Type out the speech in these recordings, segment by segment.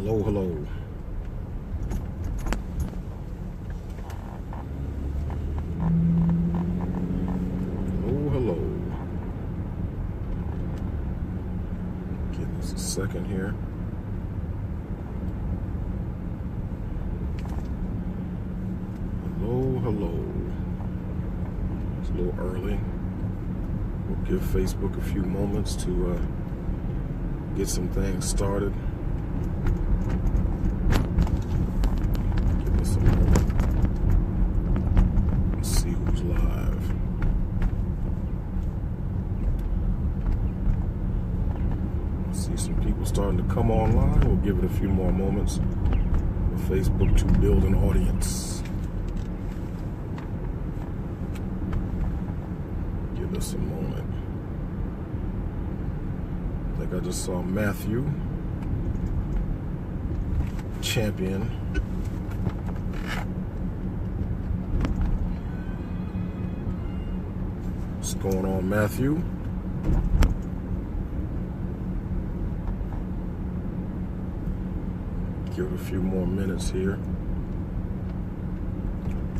Hello, hello. Hello, hello. Give us a second here. Hello, hello. It's a little early. We'll give Facebook a few moments to get some things started. Give us a moment. Let's see who's live. See some people starting to come online. We'll give it a few more moments for Facebook to build an audience. Give us a moment. I think I just saw Matthew, champion. What's going on, Matthew? Give it a few more minutes here.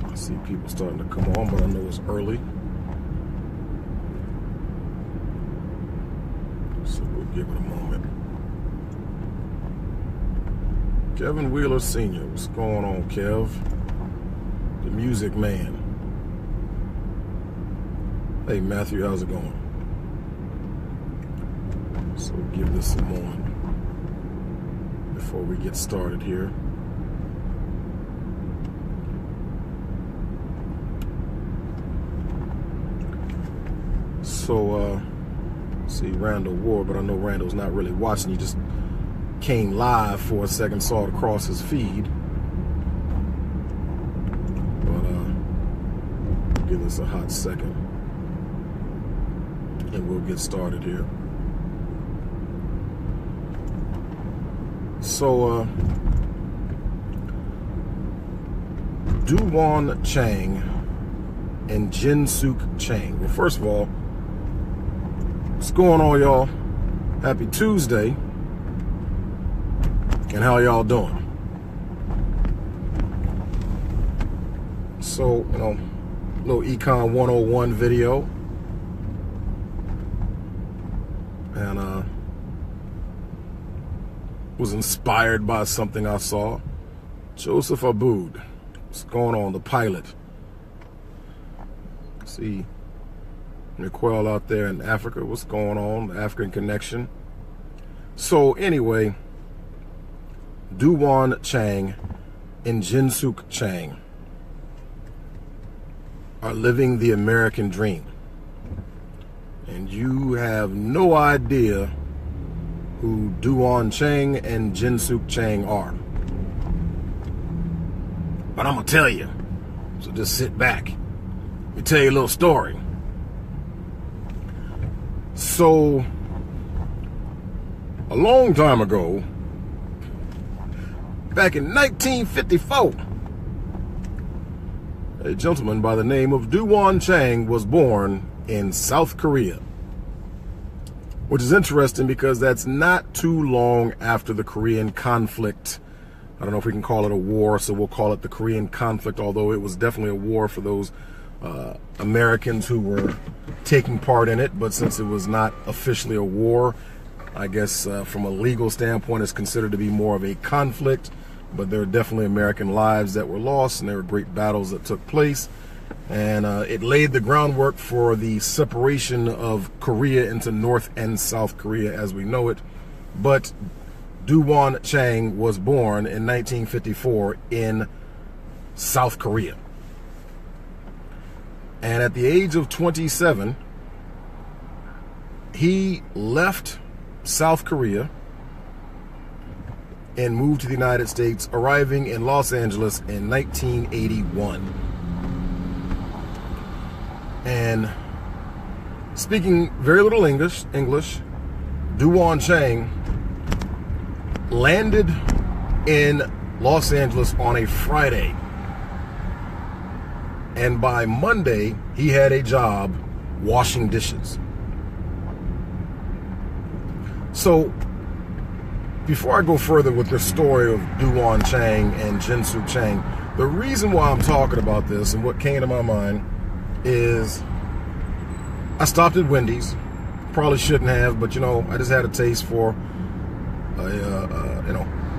I see people starting to come on, but I know it's early. So we'll give it a moment. Kevin Wheeler Sr., what's going on, Kev? The music man. Hey, Matthew, how's it going? So give this a moment before we get started here. So, see Randall Ward, but I know Randall's not really watching. He just came live for a second, saw it across his feed. But, give this a hot second, and we'll get started here. So, Won Chang and Jin Sook Chang. Well, first of all, what's going on, y'all? Happy Tuesday. And how y'all doing? So, little Econ 101 video. And, was inspired by something I saw. Joseph Aboud. What's going on? The pilot. See Nicole out there in Africa. What's going on? The African connection. So anyway, Won Chang and Jin Sook Chang are living the American dream. And you have no idea who Won Chang and Jin Sook Chang are. But I'm going to tell you. So just sit back. Let me tell you a little story. So, a long time ago, back in 1954, a gentleman by the name of Won Chang was born in South Korea. Which is interesting because that's not too long after the Korean conflict. I don't know if we can call it a war, so we'll call it the Korean conflict, although it was definitely a war for those Americans who were taking part in it. But since it was not officially a war, I guess from a legal standpoint, it's considered to be more of a conflict. But there are definitely American lives that were lost, and there were great battles that took place. And it laid the groundwork for the separation of Korea into North and South Korea as we know it. But Won Chang was born in 1954 in South Korea. And at the age of 27, he left South Korea and moved to the United States, arriving in Los Angeles in 1981. And speaking very little English, Won Chang landed in Los Angeles on a Friday. And by Monday, he had a job washing dishes. So before I go further with the story of Won Chang and Jin Sook Chang, the reason why I'm talking about this and what came to my mind is I stopped at Wendy's. Probably shouldn't have, but I just had a taste for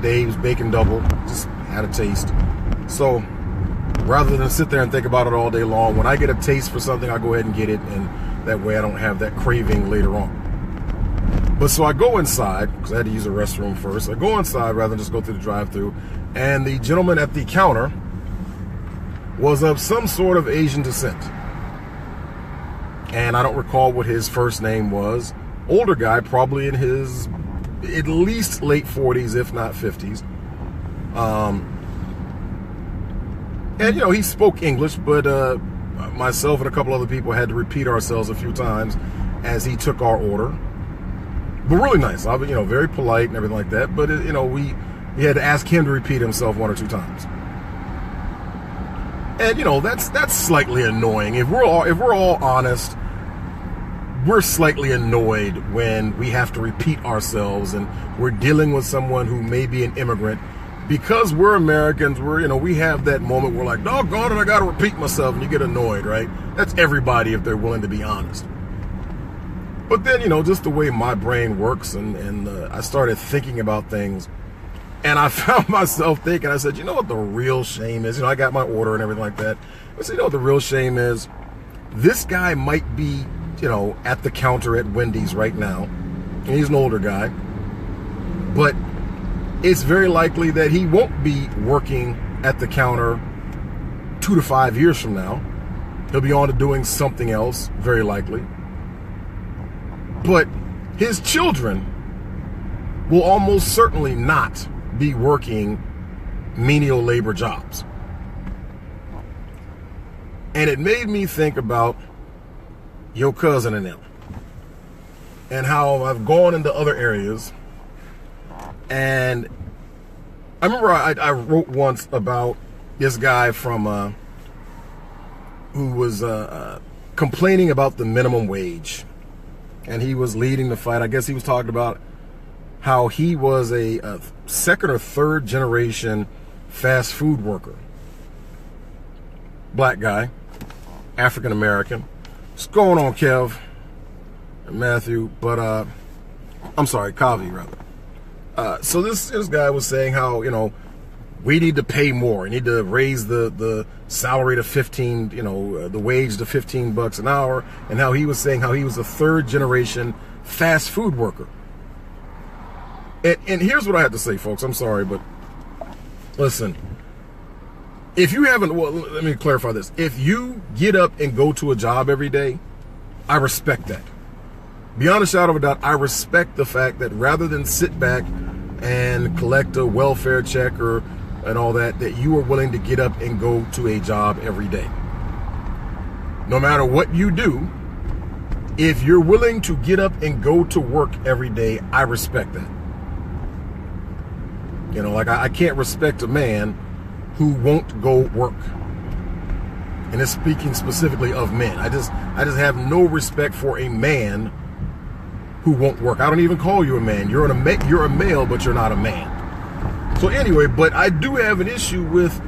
Dave's Bacon Double. Just had a taste. So rather than sit there and think about it all day long, when I get a taste for something, I go ahead and get it, and that way I don't have that craving later on. But so I go inside, because I had to use the restroom first. I go inside rather than just go through the drive-thru, and the gentleman at the counter was of some sort of Asian descent. And I don't recall what his first name was. Older guy, probably in his at least late 40s, if not 50s. And, he spoke English, but myself and a couple other people had to repeat ourselves a few times as he took our order. But really nice. I was, very polite and everything like that. But, we had to ask him to repeat himself 1 or 2 times. And, that's slightly annoying. If we're all honest, we're slightly annoyed when we have to repeat ourselves and we're dealing with someone who may be an immigrant. Because we're Americans, we have that moment where like, doggone it, I got to repeat myself, and you get annoyed, right? That's everybody if they're willing to be honest. But then, just the way my brain works, and I started thinking about things, and I found myself thinking, I said, what the real shame is? I got my order and everything like that. I said, what the real shame is? This guy might be, at the counter at Wendy's right now, and he's an older guy, but it's very likely that he won't be working at the counter 2 to 5 years from now. He'll be on to doing something else, very likely. But his children will almost certainly not be working menial labor jobs. And it made me think about your cousin and them, and how I've gone into other areas. And I remember I wrote once about this guy from who was complaining about the minimum wage, and he was leading the fight. I guess he was talking about how he was a second or third generation fast food worker. Black guy, African American. What's going on, Kev and Matthew? But I'm sorry, Kavi rather. So this guy was saying how, we need to pay more. We need to raise the salary to 15, the wage to $15 an hour. And how he was saying how he was a third generation fast food worker. And here's what I have to say, folks. I'm sorry, but listen, if you haven't, well, let me clarify this. If you get up and go to a job every day, I respect that. Beyond a shadow of a doubt, I respect the fact that rather than sit back and collect a welfare check and all that you are willing to get up and go to a job every day. No matter what you do, if you're willing to get up and go to work every day, I respect that. I can't respect a man who won't go work. And it's speaking specifically of men. I just have no respect for a man who won't work. I don't even call you a man. You're a male, but you're not a man. So anyway, but I do have an issue with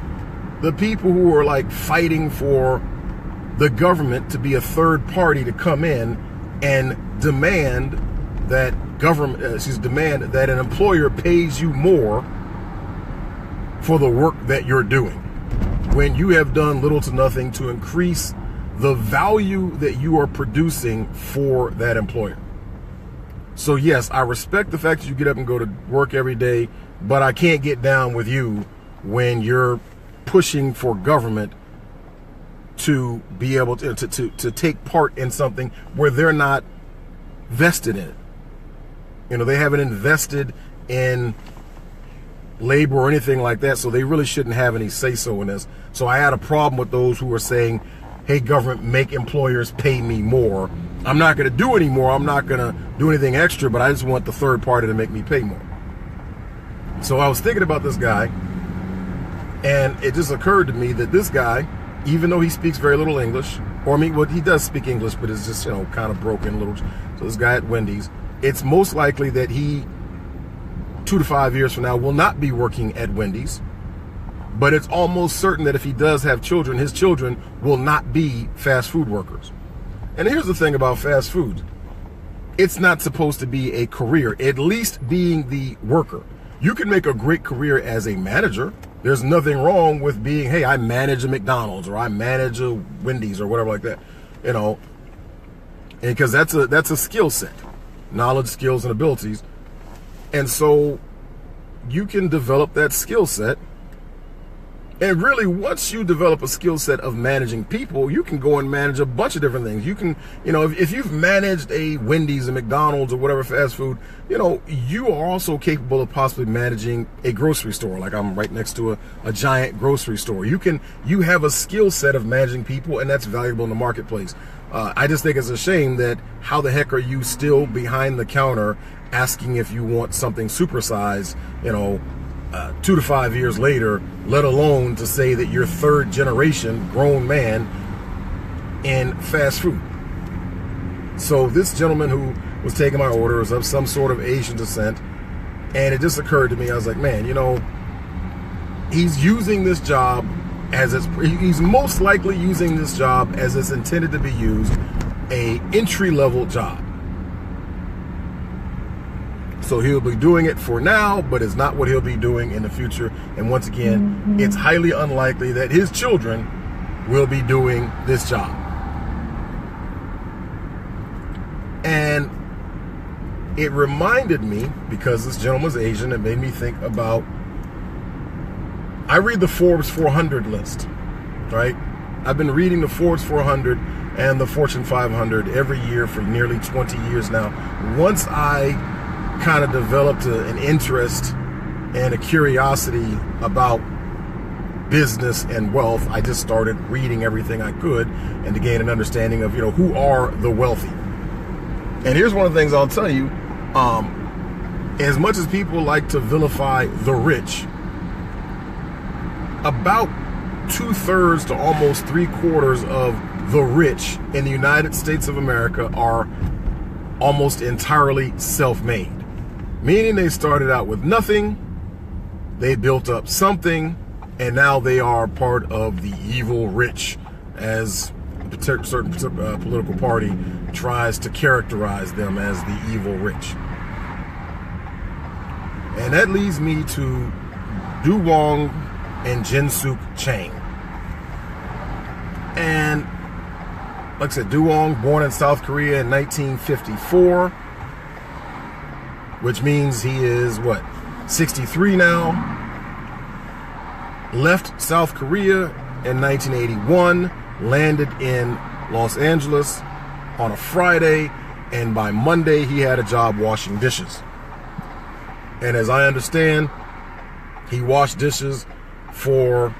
the people who are like fighting for the government to be a third party to come in and demand that demand that an employer pays you more for the work that you're doing, when you have done little to nothing to increase the value that you are producing for that employer. So yes, I respect the fact that you get up and go to work every day, but I can't get down with you when you're pushing for government to be able to take part in something where they're not vested in it. They haven't invested in labor or anything like that, so they really shouldn't have any say-so in this. So I had a problem with those who were saying, hey, government, make employers pay me more. I'm not going to do any more. I'm not going to do anything extra, but I just want the third party to make me pay more. So I was thinking about this guy, and it just occurred to me that this guy, even though he speaks very little English, he does speak English, but it's just, kind of broken little. So this guy at Wendy's, it's most likely that he 2 to 5 years from now will not be working at Wendy's. But it's almost certain that if he does have children, his children will not be fast food workers. And here's the thing about fast food. It's not supposed to be a career, at least being the worker. You can make a great career as a manager. There's nothing wrong with being, hey, I manage a McDonald's or I manage a Wendy's or whatever like that, you know, and because that's a skill set, knowledge, skills, and abilities. And so you can develop that skill set. And really, once you develop a skill set of managing people, you can go and manage a bunch of different things. You can, you know, if you've managed a Wendy's, a McDonald's, or whatever fast food, you know, you are also capable of possibly managing a grocery store. Like I'm right next to a giant grocery store. You have a skill set of managing people, and that's valuable in the marketplace. I just think it's a shame that how the heck are you still behind the counter asking if you want something supersized, you know, 2 to 5 years later, let alone to say that you're third generation grown man in fast food. So this gentleman who was taking my order was of some sort of Asian descent, and it just occurred to me, I was like, man, you know, he's using this job as he's most likely using this job as it's intended to be used, a entry-level job. So he'll be doing it for now, but it's not what he'll be doing in the future. And once again, it's highly unlikely that his children will be doing this job. And it reminded me, because this gentleman's Asian, it made me think about, I read the Forbes 400 list, right? I've been reading the Forbes 400 and the Fortune 500 every year for nearly 20 years now. Once I kind of developed an interest and a curiosity about business and wealth, I just started reading everything I could and to gain an understanding of, you know, who are the wealthy. And here's one of the things I'll tell you, as much as people like to vilify the rich, about 2/3 to almost 3/4 of the rich in the United States of America are almost entirely self-made. Meaning they started out with nothing, they built up something, and now they are part of the evil rich, as a certain political party tries to characterize them as the evil rich. And that leads me to Won Jin Sook Chang. And like I said, Won, born in South Korea in 1954, which means he is, 63 now. Left South Korea in 1981, landed in Los Angeles on a Friday, and by Monday he had a job washing dishes. And as I understand, he washed dishes for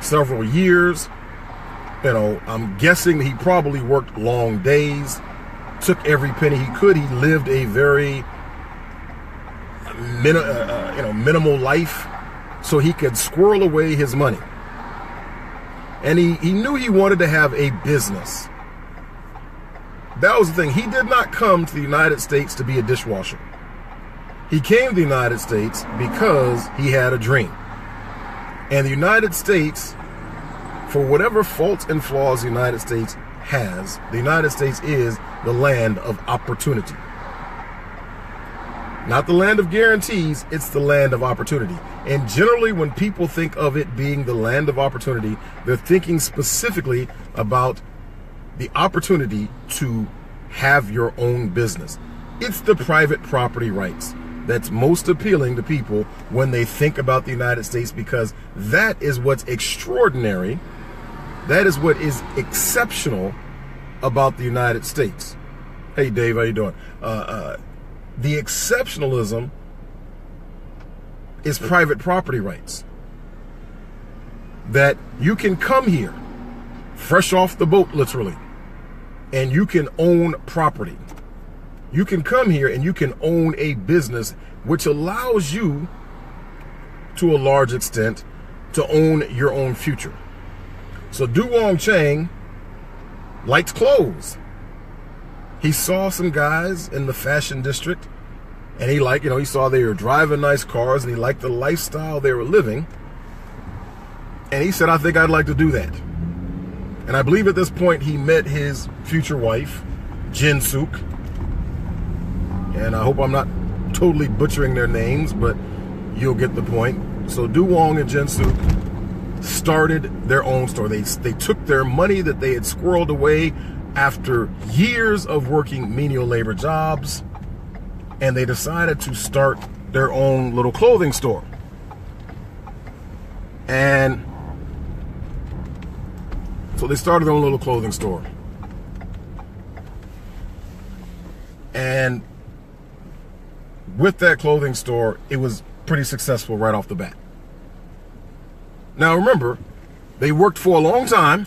several years. You know, I'm guessing he probably worked long days, took every penny he could. He lived a very minimal life so he could squirrel away his money. And he knew he wanted to have a business. That was the thing. He did not come to the United States to be a dishwasher. He came to the United States because he had a dream. And the United States, for whatever faults and flaws the United States has, the United States is the land of opportunity. Not the land of guarantees, it's the land of opportunity. And generally, when people think of it being the land of opportunity, they're thinking specifically about the opportunity to have your own business. It's the private property rights that's most appealing to people when they think about the United States, because that is what's extraordinary. That is what is exceptional about the United States. Hey, Dave, how you doing? The exceptionalism is private property rights. That you can come here, fresh off the boat, literally, and you can own property. You can come here and you can own a business, which allows you, to a large extent, to own your own future. So Won Chang liked clothes. He saw some guys in the fashion district And he liked, he saw they were driving nice cars and he liked the lifestyle they were living. And he said, I think I'd like to do that. And I believe at this point he met his future wife, Jin Sook. And I hope I'm not totally butchering their names, but you'll get the point. So Du Wong and Jin Sook started their own store. They took their money that they had squirreled away after years of working menial labor jobs, and they decided to start their own little clothing store. And so they started their own little clothing store. And with that clothing store, it was pretty successful right off the bat. Now remember, they worked for a long time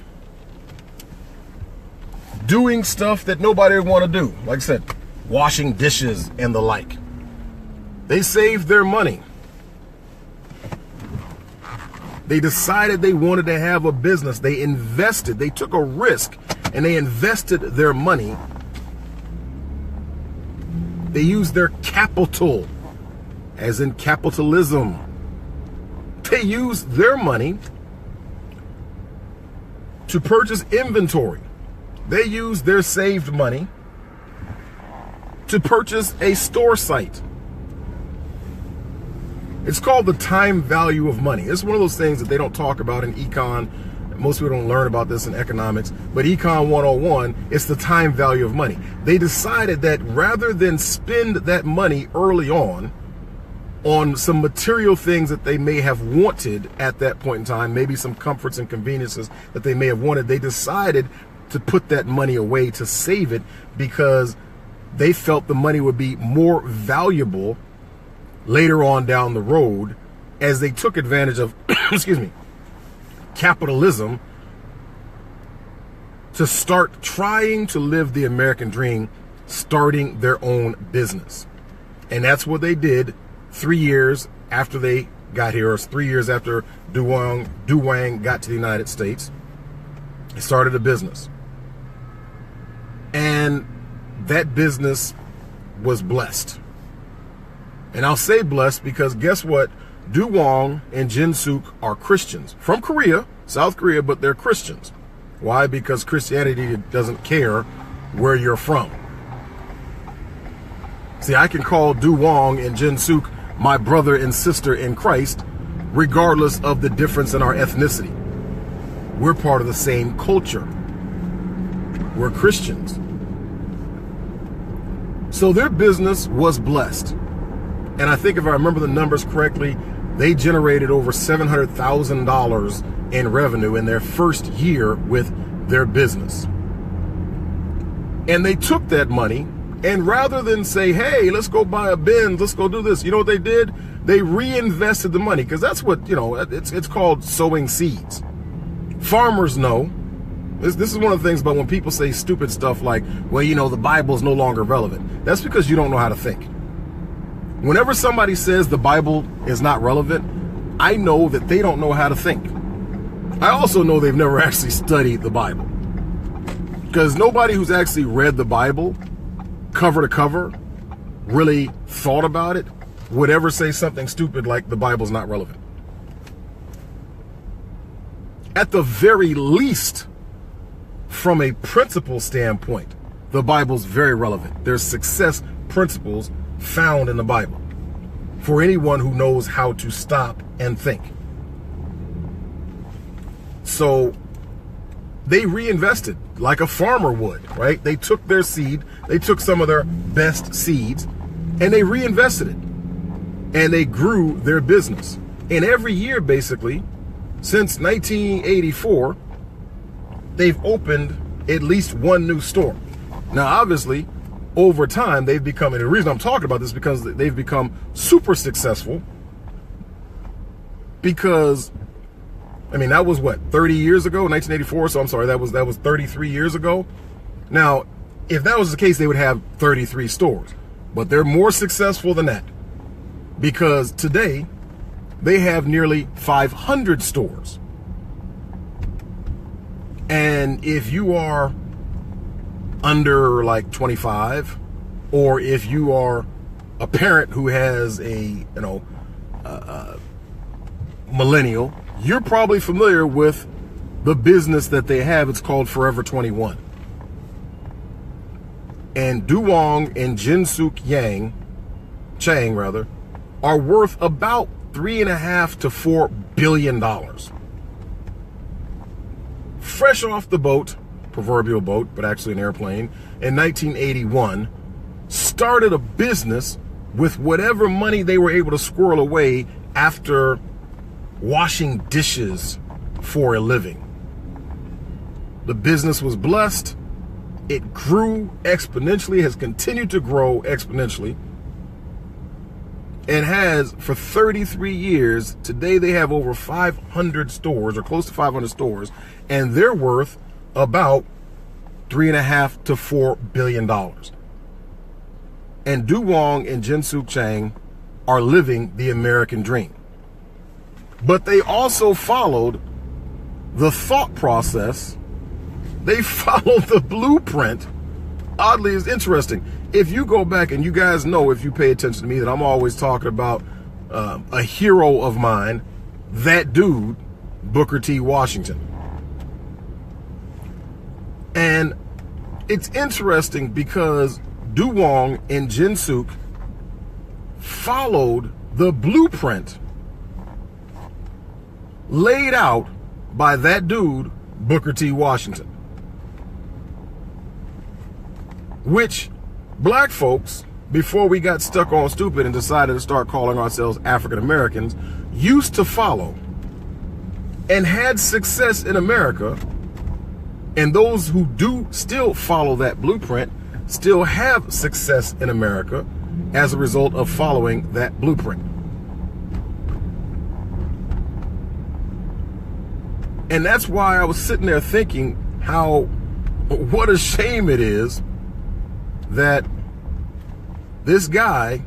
doing stuff that nobody would want to do. Like I said, washing dishes and the like. They saved their money. They decided they wanted to have a business. They invested. They took a risk and they invested their money. They used their capital, as in capitalism. They used their money to purchase inventory. They used their saved money to purchase a store site. It's called the time value of money. It's one of those things that they don't talk about in econ. Most people don't learn about this in economics, but Econ 101, it's the time value of money. They decided that rather than spend that money early on some material things that they may have wanted at that point in time, maybe some comforts and conveniences that they may have wanted, they decided to put that money away, to save it, because they felt the money would be more valuable later on down the road as they took advantage of, excuse me, capitalism to start trying to live the American dream, starting their own business. And that's what they did 3 years after they got here, or 3 years after Du Wang got to the United States. They started a business. And that business was blessed. And I'll say blessed because guess what? Du Wang and Jin Sook are Christians from Korea, South Korea, but they're Christians. Why? Because Christianity doesn't care where you're from. See, I can call Du Wang and Jin Sook my brother and sister in Christ, regardless of the difference in our ethnicity. We're part of the same culture. We're Christians. So their business was blessed. And I think if I remember the numbers correctly, they generated over $700,000 in revenue in their first year with their business. And they took that money, and rather than say, hey, let's go buy a Benz, let's go do this, you know what they did? They reinvested the money, because that's what, it's called sowing seeds. Farmers know. This is one of the things about when people say stupid stuff like, well, the Bible's no longer relevant. That's because you don't know how to think. Whenever somebody says the Bible is not relevant, I know that they don't know how to think. I also know they've never actually studied the Bible. Because nobody who's actually read the Bible cover to cover, really thought about it, would ever say something stupid like the Bible's not relevant. At the very least, from a principle standpoint, the Bible's very relevant. There's success principles found in the Bible for anyone who knows how to stop and think. So they reinvested like a farmer would, right? They took their seed, they took some of their best seeds, and they reinvested it. And they grew their business. And every year, basically, since 1984, they've opened at least one new store. Now, obviously, over time, they've become, and the reason I'm talking about this is because they've become super successful. Because, that was what, 30 years ago, 1984, so I'm sorry, that was 33 years ago. Now, if that was the case, they would have 33 stores. But they're more successful than that. Because today, they have nearly 500 stores. And if you are under like 25, or if you are a parent who has a millennial, you're probably familiar with the business that they have. It's called Forever 21. And Do Won and Jin Sook Chang are worth about $3.5 to $4 billion. Fresh off the boat, proverbial boat, but actually an airplane, in 1981, started a business with whatever money they were able to squirrel away after washing dishes for a living. The business was blessed. It grew exponentially, has continued to grow exponentially, and has for 33 years. Today they have over 500 stores, or close to 500 stores, and they're worth about $3.5 to $4 billion. And Do Won and Jin Sook Chang are living the American dream. But they also followed the thought process. They followed the blueprint. Oddly, it's interesting. If you go back, and you guys know, if you pay attention to me, that I'm always talking about a hero of mine, that dude, Booker T. Washington. And it's interesting because Do Won and Jin Sook followed the blueprint laid out by that dude, Booker T. Washington. Which black folks, before we got stuck on stupid and decided to start calling ourselves African Americans, used to follow and had success in America. And those who do still follow that blueprint still have success in America as a result of following that blueprint. And that's why I was sitting there thinking what a shame it is that this guy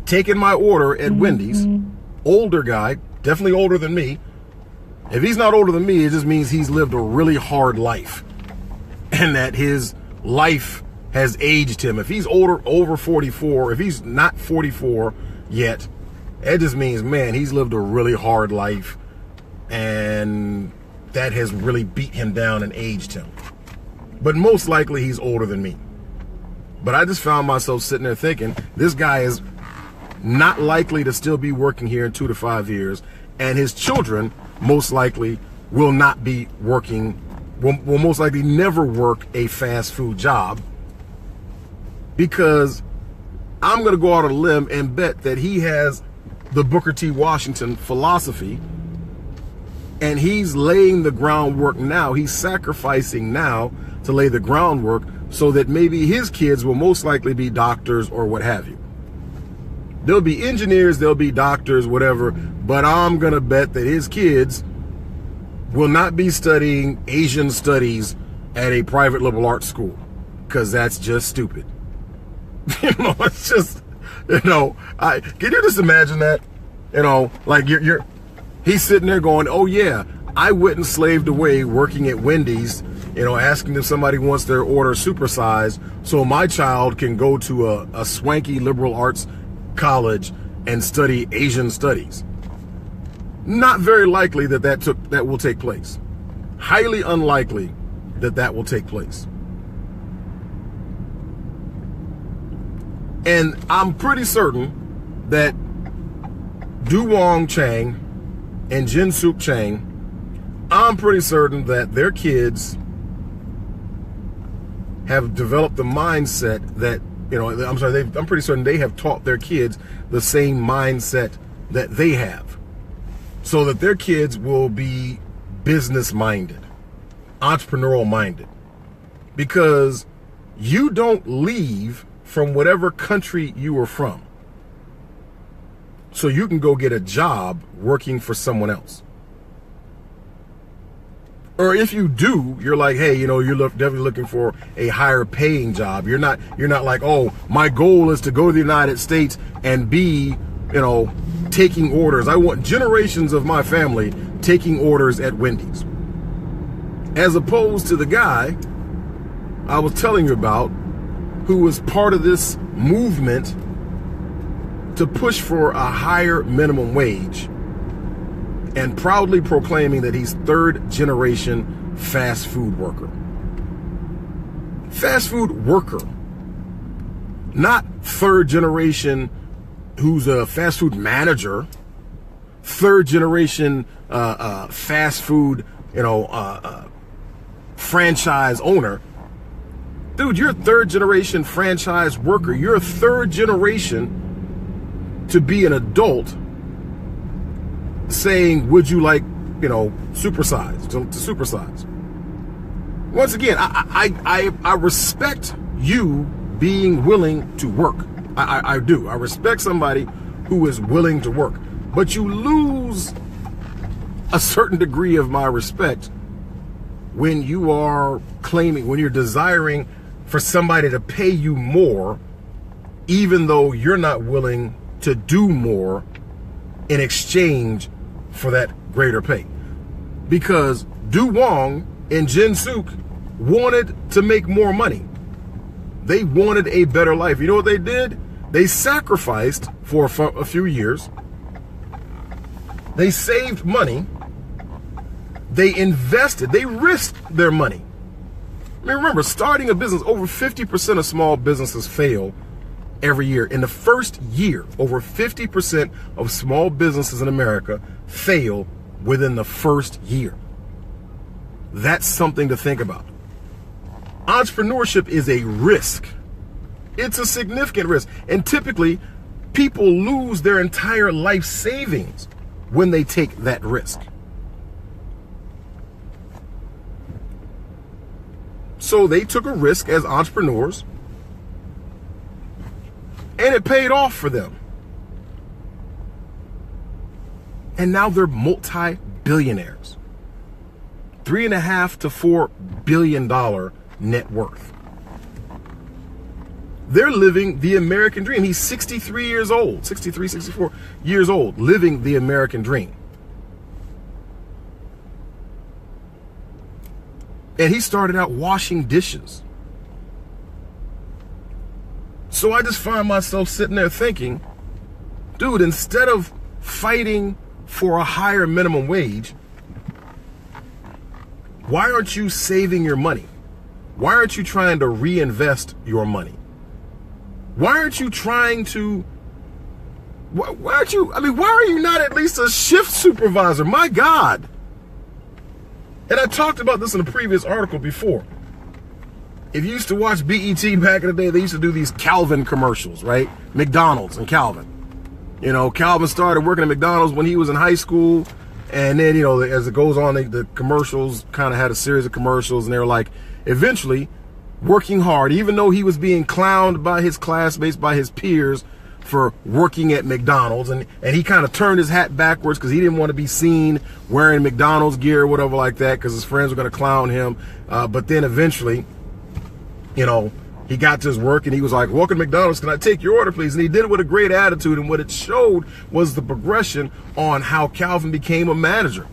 taking my order at Wendy's, older guy, definitely older than me. If he's not older than me, it just means he's lived a really hard life and that his life has aged him. If he's older, over 44, if he's not 44 yet, it just means, man, he's lived a really hard life and that has really beat him down and aged him. But most likely he's older than me. But I just found myself sitting there thinking, this guy is not likely to still be working here in 2 to 5 years, and his children most likely will not be working, will most likely never work a fast food job, because I'm going to go out on a limb and bet that he has the Booker T. Washington philosophy, and he's laying the groundwork now. He's sacrificing now to lay the groundwork so that maybe his kids will most likely be doctors or what have you. There'll be engineers, there'll be doctors, whatever, but I'm going to bet that his kids will not be studying Asian studies at a private liberal arts school, because that's just stupid. It's just, can you just imagine that? Like he's sitting there going, oh yeah, I went and slaved away working at Wendy's, asking if somebody wants their order supersized so my child can go to a swanky liberal arts college and study Asian studies. Not very likely that will take place. Highly unlikely that will take place. And I'm pretty certain that Do Won Chang and Jin Sook Chang, I'm pretty certain that their kids have developed the mindset that, I'm pretty certain they have taught their kids the same mindset that they have, so that their kids will be business-minded, entrepreneurial-minded, because you don't leave from whatever country you are from so you can go get a job working for someone else. Or if you do, you're like, hey, you're definitely looking for a higher paying job. You're not like, oh, my goal is to go to the United States and be, taking orders. I want generations of my family taking orders at Wendy's. As opposed to the guy I was telling you about who was part of this movement to push for a higher minimum wage and proudly proclaiming that he's third generation fast food worker. Fast food worker, not third generation who's a fast food manager, third generation fast food, franchise owner. Dude, you're a third generation franchise worker. You're a third generation to be an adult saying, would you like, supersize, to supersize. Once again, I respect you being willing to work. I do. I respect somebody who is willing to work. But you lose a certain degree of my respect when you are claiming, when you're desiring for somebody to pay you more, even though you're not willing to do more in exchange for that greater pay. Because Won and Jin Sook wanted to make more money. They wanted a better life. You know what they did? They sacrificed for a few years. They saved money. They invested. They risked their money. I mean, remember, starting a business, over 50% of small businesses fail every year. In the first year, over 50% of small businesses in America fail within the first year. That's something to think about. Entrepreneurship is a risk. It's a significant risk. And typically, people lose their entire life savings when they take that risk. So they took a risk as entrepreneurs, and it paid off for them. And now they're multi-billionaires. $3.5 to $4 billion net worth. They're living the American dream. He's 63 years old, 63, 64 years old, living the American dream. And he started out washing dishes. So I just find myself sitting there thinking, dude, instead of fighting for a higher minimum wage, why aren't you saving your money? Why aren't you trying to reinvest your money? Why aren't you trying to, why are you not at least a shift supervisor? My God. And I talked about this in a previous article before. If you used to watch BET back in the day, they used to do these Calvin commercials, right? McDonald's and Calvin. Calvin started working at McDonald's when he was in high school. And then, as it goes on, the commercials kind of had a series of commercials. And they were like, eventually, working hard, even though he was being clowned by his classmates, by his peers, for working at McDonald's, and he kind of turned his hat backwards because he didn't want to be seen wearing McDonald's gear or whatever like that because his friends were going to clown him. But then eventually, he got to his work and he was like, welcome to McDonald's, can I take your order, please? And he did it with a great attitude, and what it showed was the progression on how Calvin became a manager.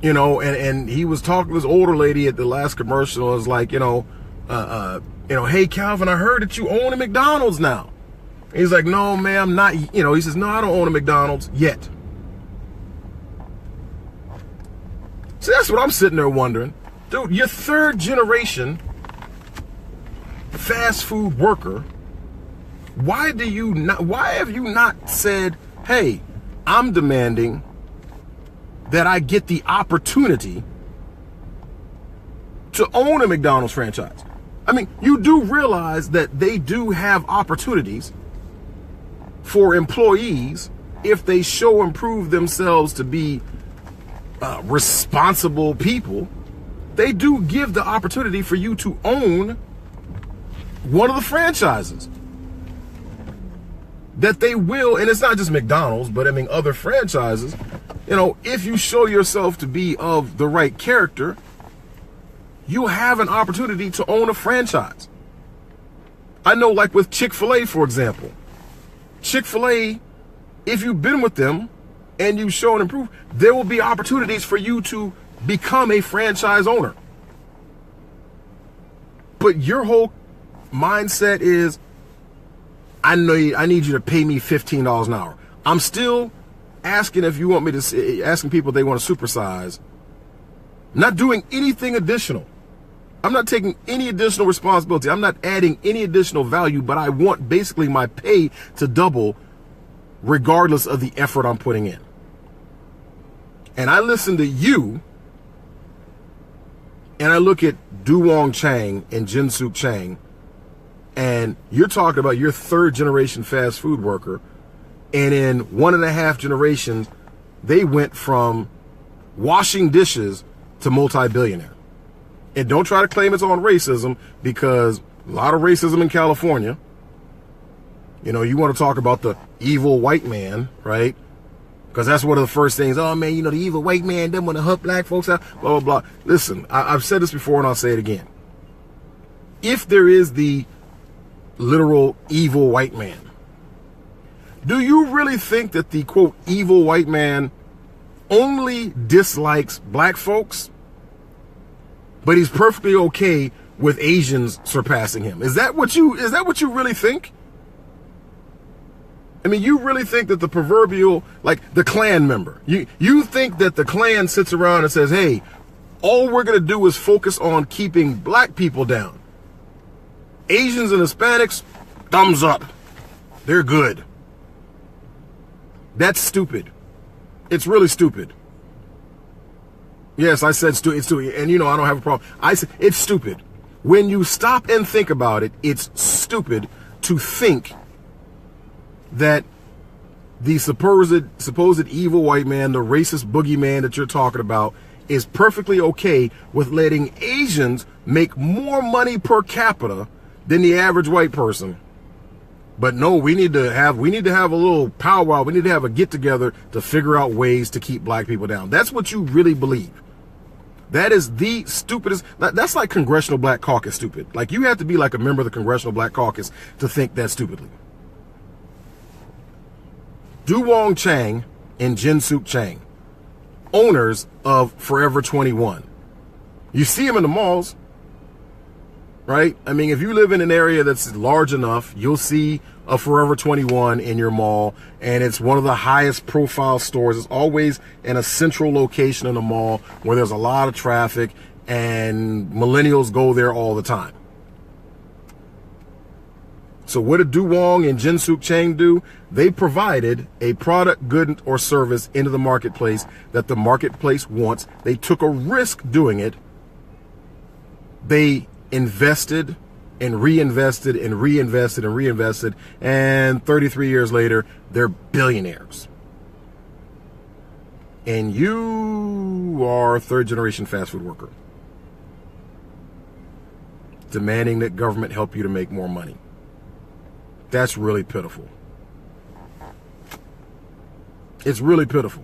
And he was talking to this older lady at the last commercial. It was like, hey, Calvin, I heard that you own a McDonald's now. He's like, no, ma'am, not, he says, no, I don't own a McDonald's yet. So that's what I'm sitting there wondering. Dude, you're third generation fast food worker. Why have you not said, hey, I'm demanding that I get the opportunity to own a McDonald's franchise? I mean, you do realize that they do have opportunities for employees if they show and prove themselves to be responsible people. They do give the opportunity for you to own one of the franchises that they will, and it's not just McDonald's, but other franchises. If you show yourself to be of the right character, you have an opportunity to own a franchise. I know, like with Chick-fil-A, for example. Chick-fil-A, if you've been with them and you show and improve, there will be opportunities for you to become a franchise owner. But your whole mindset is, I need you to pay me $15 an hour. I'm still asking if you want me to, asking people if they want to supersize. I'm not doing anything additional. I'm not taking any additional responsibility. I'm not adding any additional value, but I want basically my pay to double regardless of the effort I'm putting in. And I listen to you, and I look at Won Chang and Jin Sook Chang, and you're talking about your third generation fast food worker, and in 1.5 generations, they went from washing dishes to multi-billionaire. And don't try to claim it's on racism, because a lot of racism in California. You know, you want to talk about the evil white man, right? Because that's one of the first things. Oh, man, you know, the evil white man doesn't want to help black folks out, blah, blah, blah. Listen, I've said this before and I'll say it again. If there is the literal evil white man, do you really think that the, quote, evil white man only dislikes black folks, but he's perfectly okay with Asians surpassing him? Is that what you really think? I mean, you really think that the proverbial, like the Klan member, you think that the Klan sits around and says, hey, all we're going to do is focus on keeping black people down. Asians and Hispanics, thumbs up. They're good. That's stupid. It's really stupid. Yes, I said it's stupid. And you know, I don't have a problem. I said it's stupid. When you stop and think about it, it's stupid to think that the supposed evil white man, the racist boogeyman that you're talking about, is perfectly okay with letting Asians make more money per capita than the average white person. But no, we need to have a little powwow. We need to have a get together to figure out ways to keep black people down. That's what you really believe. That is the stupidest. That's like Congressional Black Caucus stupid. Like, you have to be like a member of the Congressional Black Caucus to think that stupidly. Won Chang and Jin Sook Chang, owners of Forever 21. You see them in the malls, right? I mean, if you live in an area that's large enough, you'll see a Forever 21 in your mall, and it's one of the highest profile stores. It's always in a central location in the mall where there's a lot of traffic, and millennials go there all the time. So what did Won and Jin Sook Chang do? They provided a product, good, or service into the marketplace that the marketplace wants. They took a risk doing it. They invested and reinvested and reinvested and reinvested, and 33 years later, they're billionaires. And you are a third-generation fast food worker, demanding that government help you to make more money. That's really pitiful. It's really pitiful.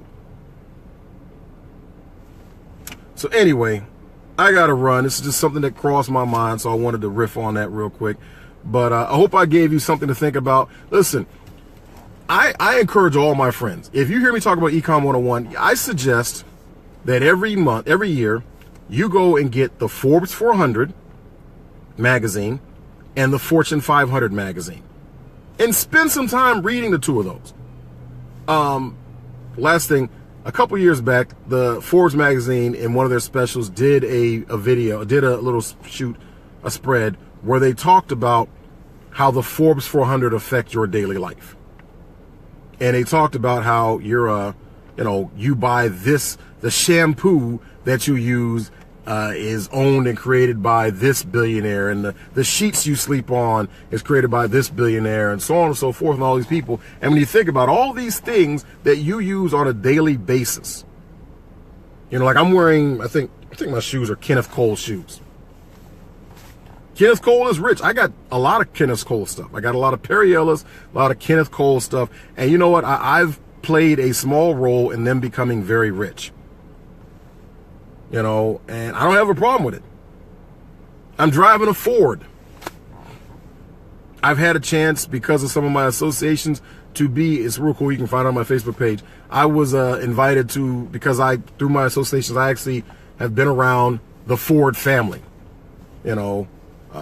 So anyway, I gotta run. This is just something that crossed my mind, so I wanted to riff on that real quick. But I hope I gave you something to think about. Listen, I encourage all my friends, if you hear me talk about Econ 101, I suggest that every year, you go and get the Forbes 400 magazine and the Fortune 500 magazine, and spend some time reading the two of those. Last thing, a couple years back, the Forbes magazine in one of their specials did a little spread where they talked about how the Forbes 400 affect your daily life. And they talked about how you buy this, the shampoo that you use is owned and created by this billionaire, and the sheets you sleep on is created by this billionaire, and so on and so forth, and all these people. And when you think about all these things that you use on a daily basis, like I'm wearing, I think my shoes are Kenneth Cole shoes. Kenneth Cole is rich. I got a lot of Kenneth Cole stuff. I got a lot of Periellas, a lot of Kenneth Cole stuff. And you know what? I've played a small role in them becoming very rich. And I don't have a problem with it. I'm driving a Ford. I've had a chance, because of some of my associations, it's real cool. You can find it on my Facebook page. I was invited to, because through my associations, I actually have been around the Ford family.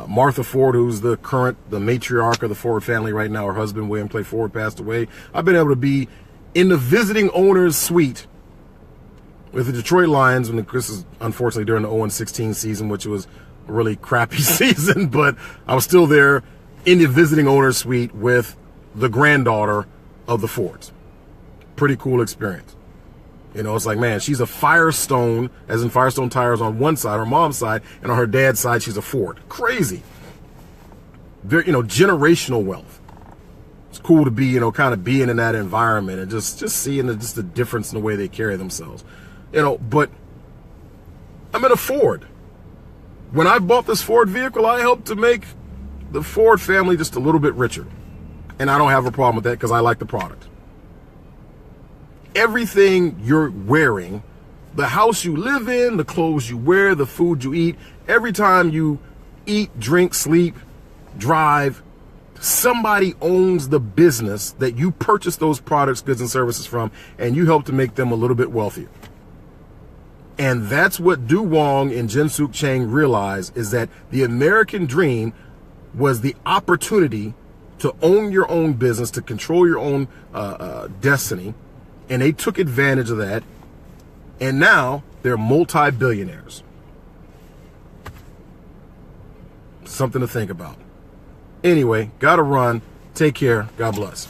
Martha Ford, who's the matriarch of the Ford family right now. Her husband, William Clay Ford, passed away. I've been able to be in the visiting owner's suite with the Detroit Lions, and this is unfortunately during the 0-16 season, which was a really crappy season, but I was still there in the visiting owner's suite with the granddaughter of the Fords. Pretty cool experience. You know, it's like, man, she's a Firestone, as in Firestone tires on one side, her mom's side, and on her dad's side, she's a Ford. Crazy. Very, generational wealth. It's cool to be, kind of being in that environment and just seeing the difference in the way they carry themselves. But I'm in a Ford. When I bought this Ford vehicle, I helped to make the Ford family just a little bit richer. And I don't have a problem with that because I like the product. Everything you're wearing, the house you live in, the clothes you wear, the food you eat, every time you eat, drink, sleep, drive, somebody owns the business that you purchase those products, goods, and services from, and you help to make them a little bit wealthier. And that's what Du Won and Jin Sook Chang realized, is that the American dream was the opportunity to own your own business, to control your own destiny. And they took advantage of that. And now they're multi-billionaires. Something to think about. Anyway, gotta run. Take care. God bless.